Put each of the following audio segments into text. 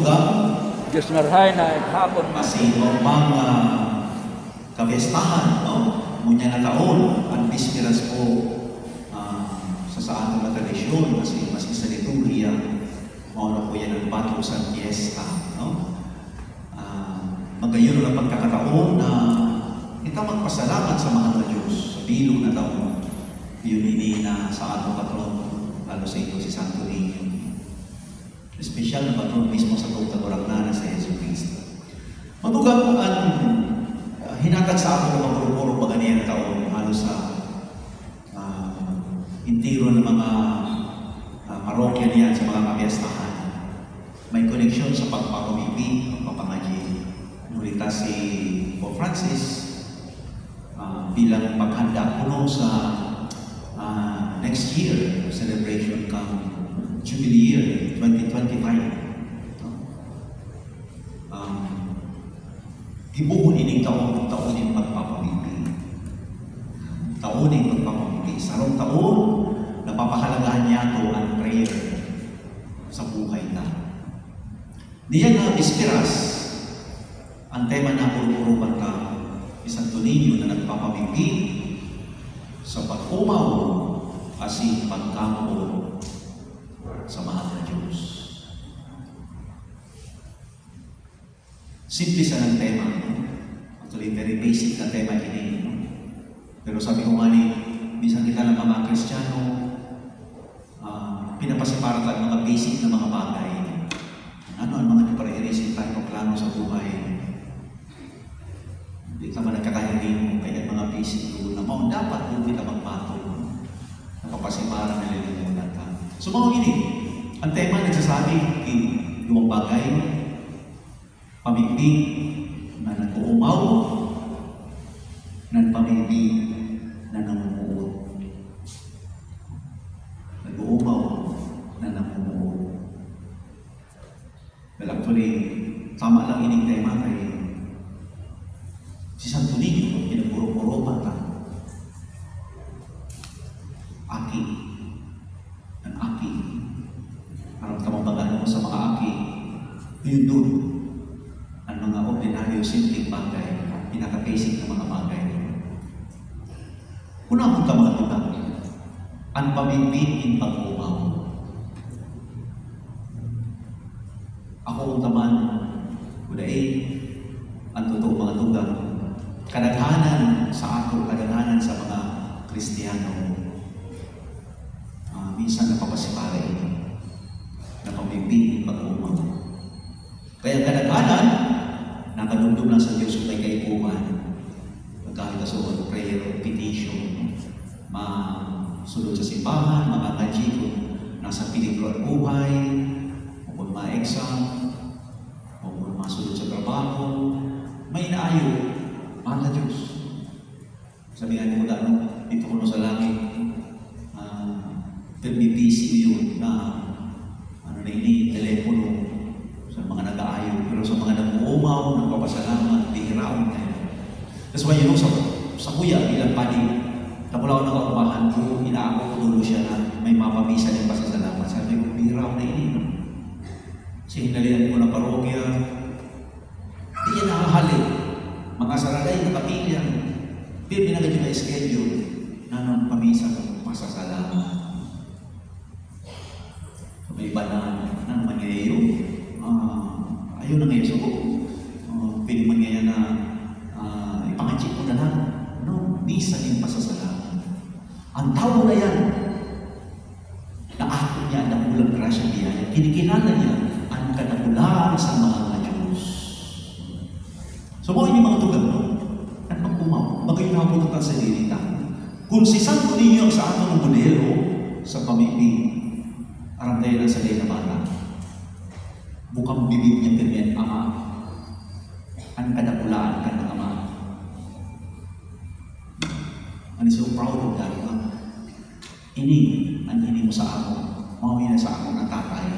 matugang Diyos marhay na hapon kasi normal kabiestahan, no? Munya na taon, ang bispiras po sa ating na tradisyon, kasi sa liturgia, mauna po yan ang bato sa fiesta, no? Magayon ang pagkakataon na kita magpasalamat sa mahal na Diyos sa bilog na taon. Yun na sa atong patron, lalo sa ito si Santo Niño. Espesyal na patron mismo sa tugtagurang na sa Yesu Cristo. Matugang ang hinatag sa ato ng mga puro-puro baganiyan na taon, halos sa intiro ng mga parokya niyan sa mga kapiyastahan. May koneksyon sa pagpapamipig, pagpapangaji. Nulita si Pope Francis bilang paghanda puno sa next year celebration kang Jubilee Year 2025. Gibuhon ining taon yung pagpapamipig. Taon yung pagpapamipig. Sarong taon, napapahalagahan niya ito ang prayer sa buhay na. Diyan na ispiras ang tema na puro-puro ka ni Santo Niño na nagpapamipig sa pag-umaw kasi pagkampo sa mahal na Diyos. Simple sa ng tema. Actually, very basic na tema ini. Pero sabi ko nga ni, minsan kita ng mga Kristiyano, pinapasipara tayo mga basic na mga bagay. Ano ang mga priorities tayo plano sa buhay? Hindi ka man nagkakahirin mo, kaya mga basic rule na mo, dapat kung kita magpatong. Nakapasipara na lilimunan ka. So mga gini, ang tema nagsasabi, yung bagay, pamipig na nag-uumaw, ng pamipig na namumuot. Nag-uumaw na namumuot. Well, actually, tama lang ining tema kay si Santo Niño, pinagpuro-puro pa aki. Ang aki. Parang tamabagan mo sa mga aki, yun doon. Ang mga ordinaryo, simpleng bagay, pinaka-basic na mga bagay. Una kong mga tugang, ang pamipig in pag-umaw. Ako kung taman, kuday, ang totoo mga tugang, kadaghanan sa ato, kadaghanan sa mga Kristiyano, minsan napapasipare na pamipig in pag-umaw. Kaya kadaghanan, nakadumdum lang sa Diyos kung may kaipuhan. Magkakita sa prayer, petition, masulod sa simbahan, mga ngaji kung nasa peligro at buhay, o kung ma-exam, o kung masulod sa trabaho, may naayo, mahal na Diyos. Sabi nga ni mo gano'n, dito ko sa langit, busy yun na ini, telepono, sa mga nag-aayo, pero sa mga nag-uumaw, nagpapasalamat, bihiraon kayo. That's why you know, sa kuya, bilang padi, tapos ako nakaumahan ko, inaako ko dulo siya na may mapamisa ng pasasalamat. Sabi ko, bihiraon na ini. Kasi hinalihan ko ng parokya, hindi yan nakahali. Mga saragay, kapamilya, pero binagay yung schedule na nang pamisa ng pasasalamat. So, may iba na mangyayyo. Ayun na ngayon. So, pwede man ngayon na ipangatchik ko na lang. No, misa din pasasalamat. Ang tao na yan, na ako niya, na ulang grasya niya, kinikilala niya ang kadakulaan sa mahal na Diyos. So, mga hindi mga tugang, no? At pagpumaw, magayon na po sa dilita. Kung si Santo Niño sa atong modelo sa pamipig, arang tayo lang sa day na bata, bukang bibig niya pirmihan, Ama, ang kadakulaan ka ng Ama. I'm so proud of that. Ini, ang ini mo sa ako, mawin na sa ako ng tatay.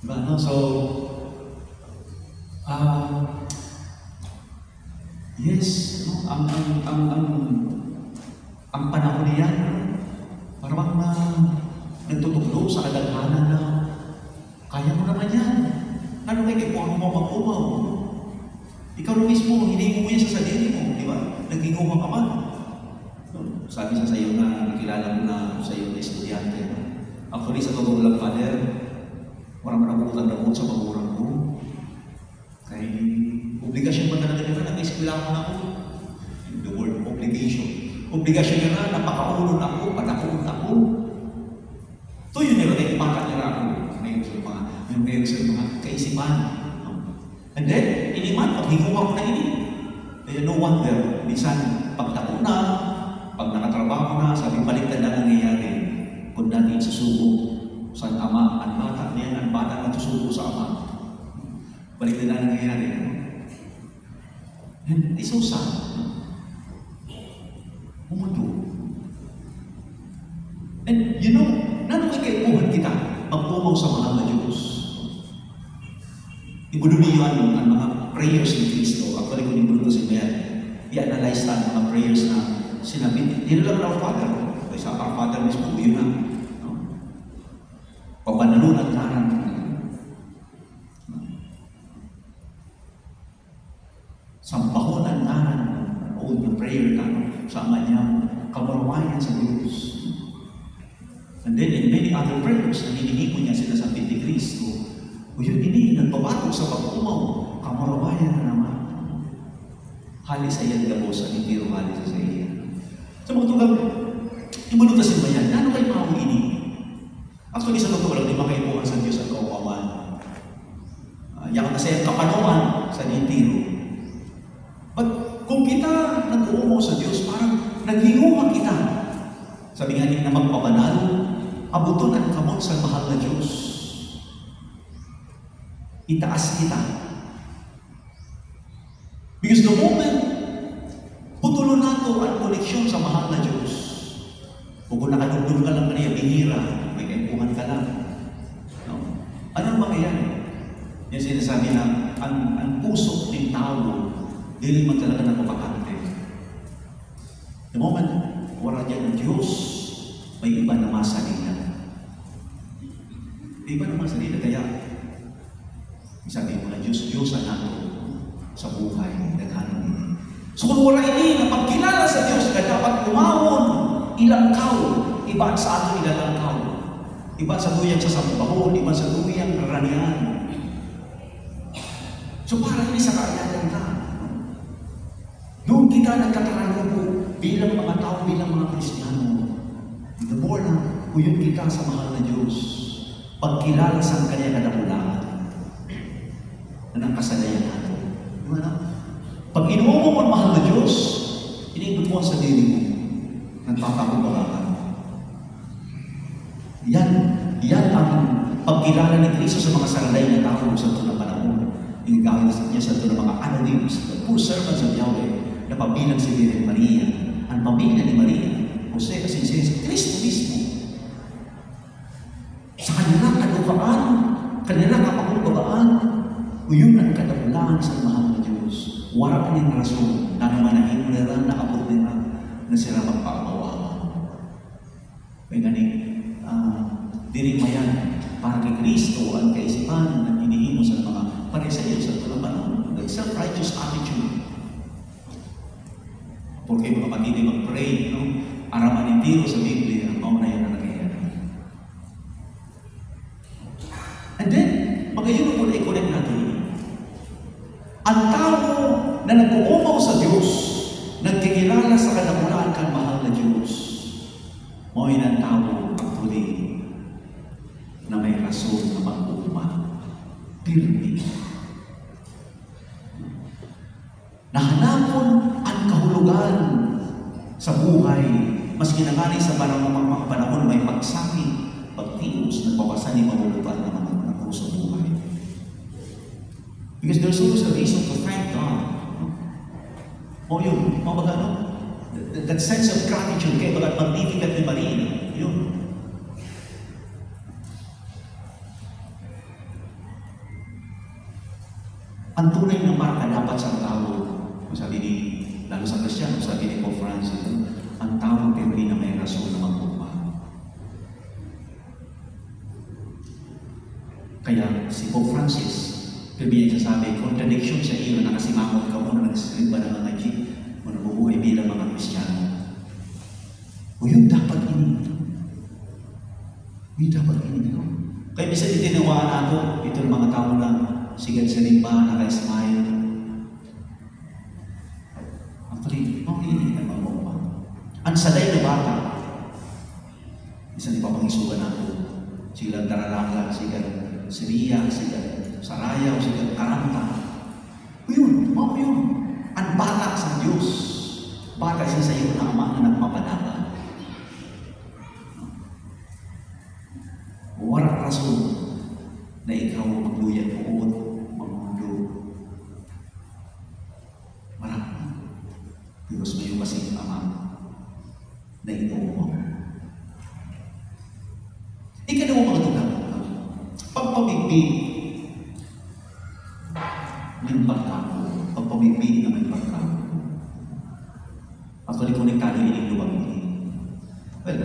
Diba, no? So, yes, no? ang panahon niyan, parang nagtutuglo sa kadaghanan na kaya mo naman yan? Ano kayo kung ako mag-umaw? Ikaw na mismo, hindi mo yan sa sarili mo, di ba? Nag-inguma ka man. Sabi sa sayo na, nakilala ko na sa iyo na estudyante. Actually, sa totoo lang, Father, walang manabutan na po sa magurang ko. Kaya, obligasyon ba talaga nila? Nag-eskwela ko na ako. The word obligation. Obligasyon nila, napakaulon ako, panakuon ako. Ito yun nila, naipakan nila ako. Ngayon sa mga kaisipan. And then, iniman, pag higuwa ko na ini. Kaya no wonder, minsan, pagtako na, pag nakatrabaho na, sabi baliktad na nangyayari. Kung natin susubok sa ama, ang bata niya, ang bata na susubok sa ama. Baliktad na nangyayari. And it's so sad. Umundo. And you know, nano kaipuhan kita pag-umaw sa mahal na Diyos. Ibudulihan ang mga prayers ni Kristo. Actually, kung ibudulo sa iyan, i-analyze na ang mga prayers na sinabi. Hindi lang our Father. Kaya sa our Father mismo, yun na. Pagpanalunan na ng sampahonan na ng prayer na sa ama niya, kamarawayan sa Diyos. And then in many other prayers, na hinihingi niya sinasabi ni Kristo, o yun hindi, nagbabago sa pag-umaw, kamarawayan na naman. Halis ayan ka po sa hindi ro halis sa iya. Sa mga tugang, imulutasin ba yan? Ano kayo mga ini? Actually, sa totoo lang, di makaipuan sa Diyos at kaupawan. Yan kasi ang kapanuan sa nitiro. But kung kita nag-uumaw sa Diyos, parang naghinguha kita. Sabi nga na magpabanal, abuton ang kamot sa mahal na Diyos. Itaas kita. Because the moment putulon nato ang koneksyon sa mahal na Diyos, kung nakadugdug ka lang kaniya, bihira, may kaipuhan ka lang. No? Anong mangyayari? Yung sinasabi na, ang puso ng tao, dili man talaga napapakante. The moment, wala dyan ng Diyos, may iba na masalina. May iba na masalina, kaya, sabi mo na, Diyos ang nato sa buhay, naghanap nila. So kung wala ini, napagkilala sa Diyos, na dapat umawon, ilang kao, iba sa ato ilang kao. Iba sa tuyang sa sampahon, iba sa tuyang karanihan. So para ini sa kaayahan ka. Doon kita nagkakaroon bilang mga tao, bilang mga Kristiyano. The more na uyod kita sa mahal na Diyos, pagkilala sa kanya kadakulaan na ng kasalayan natin. Diba na? Pag inuumo mo ang mahal na Diyos, iniibig mo sa dili mo, nagpapakubalakan. Yan ang pagkilala ni Kristo sa mga salalay na tao sa ito na panahon. Inigawin niya sa ito ng mga anonyms, the poor servants of Yahweh, na pabilang si Virgen Maria, ang pamilya ni Maria, Jose, Asinsin, sa Kristo mismo. Sa kanilang kadukaan, kanilang kapakumbabaan, uyun ang kadakulaan sa mahal na Diyos. Wala ka niyang rason na namanahin mo nila, naabot nila, na sila magpakawawa. Kaya gani, diri pa yan, para kay Kristo, ang kaisipan na hinihimo sa mga pariseyo sa tulaban, the self-righteous attitude. Porque mga kapatid ay mag-pray, no? Araman ng tiro sa Biblia, mauna yan na nangyayari. And then, magayon mo na i-connect natin. Ang tao na nag-uumaw sa Diyos, nagkikilala sa kadakulaan kang mahal na Diyos, mo'y ng tao actually na may rason na mag-uuma. Pirmi. Nahanapon ang kahulugan sa buhay, mas ginagani sa mga panahon may pagsakit, pagtios, nagpapasan ni mahulugan ng mga panahon sa buhay. Because there's always a reason to thank God. O yun, mga that sense of gratitude, kaya bagat magnificat ni Maria, yun. Ang tunay na marka dapat sa tao, sabi ni, lalo sa Kristiyano, sabi ni Pope Francis, ang tao pero na may rason na magpagmahal. Kaya si Pope Francis, sabi niya sabi, contradiction sa iyo na nakasimangot ka mo na nagsisimba ng mga G o nabubuhay bilang mga Kristiyano. O yun dapat ini. Yun dapat ini. Kaya bisa itinawaan nato, ito ng mga tao na sigad sa limba, naka-smile. Actually, ini na mga ang saday na bata, isang ipapangisugan nato, sila daralaga, sila Siriya, sila Saraya, sila Karanta. Yun, yun. Ang bata sa Diyos. Bata siya sa iyo na ama na nagpapalaban. Walang rason na ikaw magluyan uot, magmundo. Marami. Diyos mo yung kasing ama na inuo mo. Ikalawa mga tulang. Pagpamigpig ng pagkako. Pagpamigpig na may pagkako. Actually, konektado yung luwag ini. Well,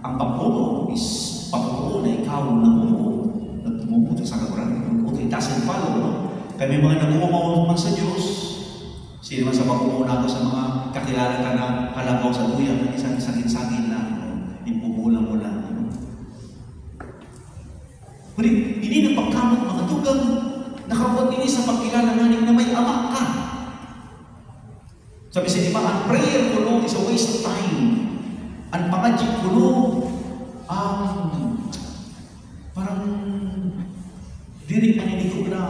ang pagpuno is pagpuno na ikaw nagtumuputo sa kaguran. It doesn't follow, no? Kami mga nag-uumaw man sa Diyos. Sino man sa pagpuno ako sa mga kakilala ka na halagaw sa duyan, isang sakit-sakit na impumulang mo lang. Kundi, hindi na pagkamot mga tugang, nakabot ini sa pagkilala nanin na may ama ka. Sabi sa iba, ang prayer kuno is a waste of time. Ang pangajik kuno, parang diri paninigo na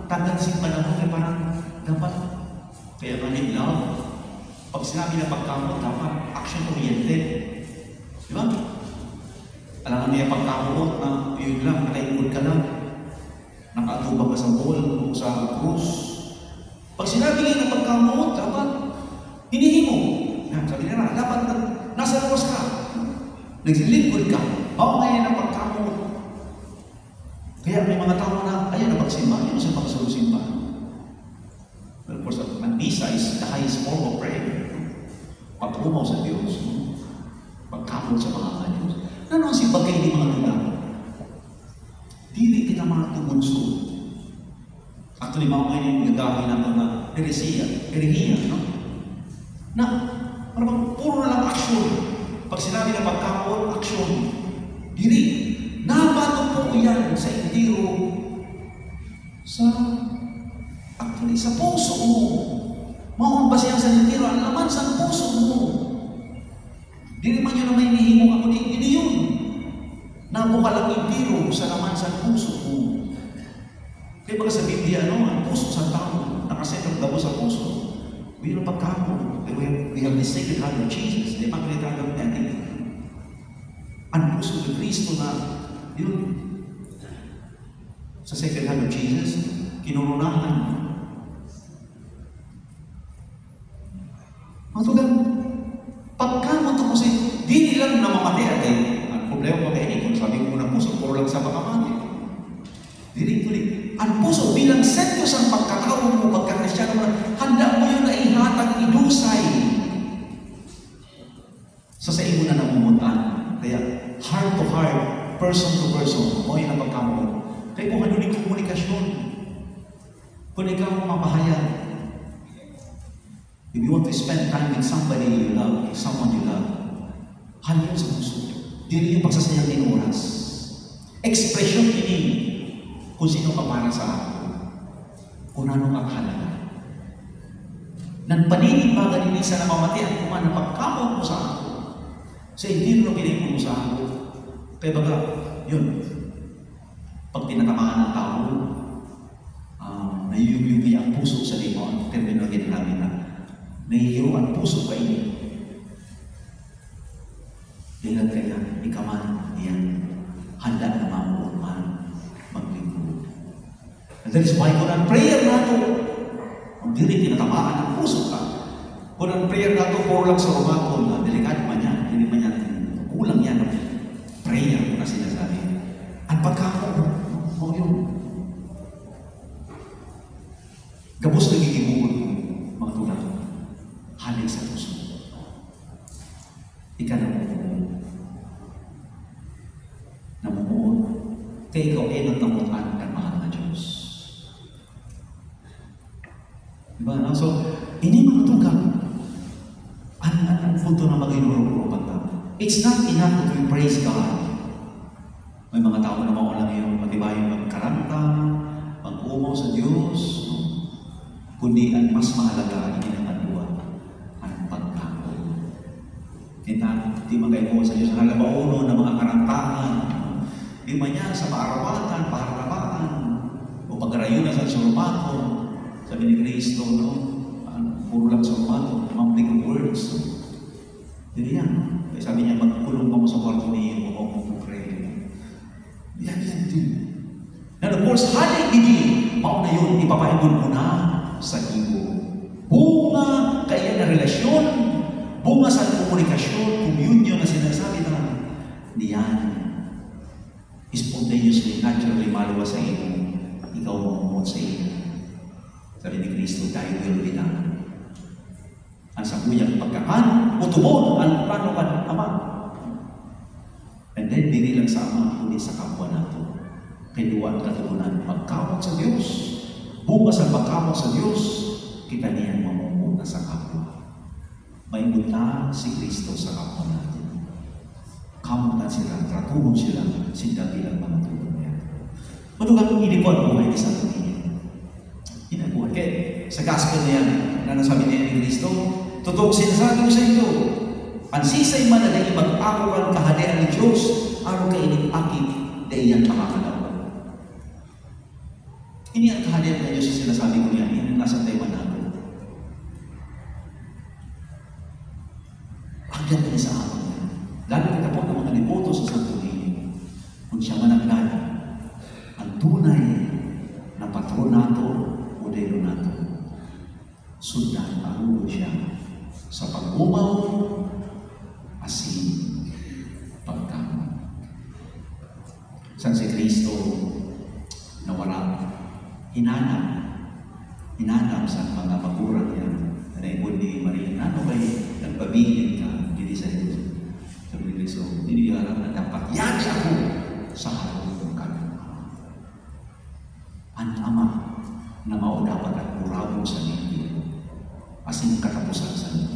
tagal si panahon kaya parang dapat, kaya manin love. Pag sinabi na pagkamot, dapat action-oriented. Di ba? Alam niya pagkamot na yun lang, nakaikot ka lang. Nakatubang ka sa ball o sa krus. Pag sinabi niya na pagkamot, dapat hinihimo. Sabi nila, dapat nasa luwas ka. Nagsilingkod ka. Bawang ngayon ang pagkamot. Kaya may mga tao na, ayan na pagsimba. Yun sa pagsusimba. Well, of course, ang misa is the highest form of prayer. Pagtumaw sa Diyos. Pagkamot sa mga Diyos. Ano ang simba kayo di mga lugar? Dili kita mga tumunso. Actually, mga ngayon yung nagagawin natin na herehiya, no? Na, parang puro na lang aksyon. Pag sinabi na pagkamot, aksyon. Dili. Nabato po yan sa indiro actually, sa puso mo. Mahon ba siyang sa indiro? Ang laman sa puso mo. Di naman yun na may nihimo ako hindi yun. Nabukalang indiro sa laman sa puso mo. Kaya baga sa Biblia, ang puso sa tao, nakasetong gabo sa puso. We have pagkamo. We have the sacred heart of Jesus. Di makilita ng natin. Ang puso ni Kristo na, yun. Sa sacred heart of Jesus, kinurunahan. Matugan, pagkamot ako sa di nilang namamatay at ang problema ko kayo kung sabi ko na puso, puro lang sa pagkamati. Dili. Ang puso bilang sentro sa pagkatao mo, pagkakristyano mo, handa mo yun na ihatag, idusay sa imo na namumutan. Kaya, heart to heart, person to person, mo yun ang pagkamot. Kaya kung ano yung komunikasyon, kung ikaw mapahayag, if you want to spend time with somebody you love, someone you love, handa sa puso. Dili yung pagsasayang ng oras. Expression ini kung sino ka para sa ako. Kung ano ka kahalaga. Nang paninibagan ni sa namamatay at kung ano pagkamot mo sa ako. Sa hindi mo pinay mo sa ako. Kaya baga, yun. Pag tinatamaan ng tao, nayuyubi ang puso sa limon. Terminology namin na nahihiro ang puso pa ini. Dahil kaya, ikaman, yan, handa na mamuurman, maglingkod. And that is why kung ang prayer nato, ang dili tinatamaan ang puso ka, kung ang prayer nato, puro lang sa rumakon, delikado man yan, hindi man yan, kulang yan, prayer ko na sinasabi. Ang pagkako, yun. Gabos nagigibukod mo, mga tulad, halik sa puso. Ika namumuod. Kaya ikaw ay nagtamot Ini matutugan. Ang punto na mag-inuro it's not enough that we praise God. May mga tao na mauna ngayon, matibayang magkaranta, mag-umaw sa Diyos, kundi ang mas mahalaga, hindi ng kadua, ang pagkakot. Di magkaimo sa Diyos, ang halabauno ng mga karantahan, di man niya sa maarawatan, paharapaan, o pag-arayunan sa surmato, sabi ni Cristo, no? Puro lang surmato, mamalik words. Hindi yan. Sabi niya, magkulong pa mo sa kwarto niyo, o mo pupray. Yan din. And of course, haling hindi, mauna yun, ipapaibon mo na sa iyo. Bunga kaya na relasyon, bunga sa komunikasyon, communion na sinasabi na, diyan, spontaneously, naturally, maluwa sa iyo, ikaw mamumot sa iyo. Sabi ni Cristo, thy will be done. Ang sabuyang pagkakan, utumon, ang plano ka, Ama. And then, dili lang sa Ama, kundi sa kapwa nato. Kailuan katugunan, pagkamot sa Diyos, bunga sa pagkamot sa Diyos, kita niyan mamumuna sa kapwa. May muta si Kristo sa kapwa natin. Kamutan sila, tratuhon sila, sinda bilang mga tulong niya. Madugang hindi po ang buhay ni Santo Niño. Inabuhay. Kaya sa gospel niya, na nasabi niya ni Kristo, totoo sinasabi ko sa inyo, ang sisay man na mag-akuan kahadian ni Diyos, araw kainip akit, na iyan makakalaw. Ini ang kahadian na Diyos yung sinasabi ko niya, ini nasa tayo natin. Ang ganda niya sa akin niya. Lalo kita po ng mga liboto sa Santo Niño, kung siya managlan, ang tunay na patronato, modelo nato. Sundan, arulo siya sa pag-umaw, asin, pagkamot. San si Kristo nawala, hinanap sa mga magulang niya, na naibon ni Maria, ano ba'y nagpabilin ka, hindi sa Diyos? Sabi ni Kristo, hindi alam na dapat yagi ako sa harap ng kanyang Ama. Ang Ama na maudapat at murabong sa ninyo, asin katapusan sa ninyo.